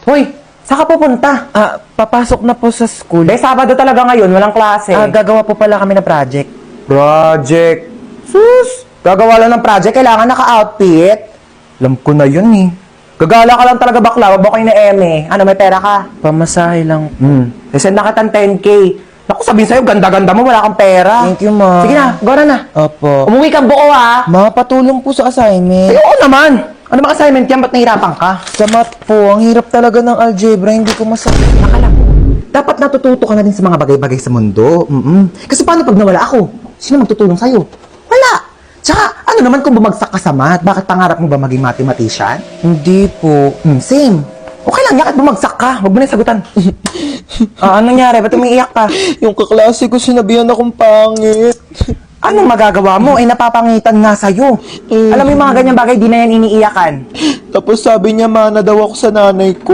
Hoy, saan ka pupunta? Papasok na po sa school. Sabado talaga ngayon, walang klase. Gagawa po pala kami ng project. Project. Sus! Gagawa lang ng project, kailangan naka-outfit. Alam ko na yun eh. Gagala ka lang talaga bakla, wag mo kayo na eme. Ano, may pera ka? Pamasahe lang. Send na kitang 10K. Naku, sabihin sa'yo, ganda-ganda mo, wala kang pera. Thank you, ma. Sige na, gora na. Opo. Umuwi kang buo ha. Ma, patulong po sa assignment. Oo naman. Ano ba assignment yan? Ba't nahirapan ka? Sa math po, ang hirap talaga ng algebra, hindi ko masabi. Nakala mo. Dapat natututo ka na din sa mga bagay-bagay sa mundo. Kasi paano pag nawala ako? Sino magtutulong sa'yo? Wala. Tsaka, ano naman kung bumagsak ka sa math? Bakit pangarap mo ba maging mathematician? Hindi po. Same. Okay lang, yakit bumagsak ka. Huwag mo na sagutan. Anong nangyari? Ba't umiiyak ka? Yung kaklase ko sinabihan akong pangit. Anong magagawa mo? Napapangitan nga sa'yo. Alam mo yung mga ganyang bagay, di na yan iniiyakan. Tapos sabi niya, mana daw ako sa nanay ko.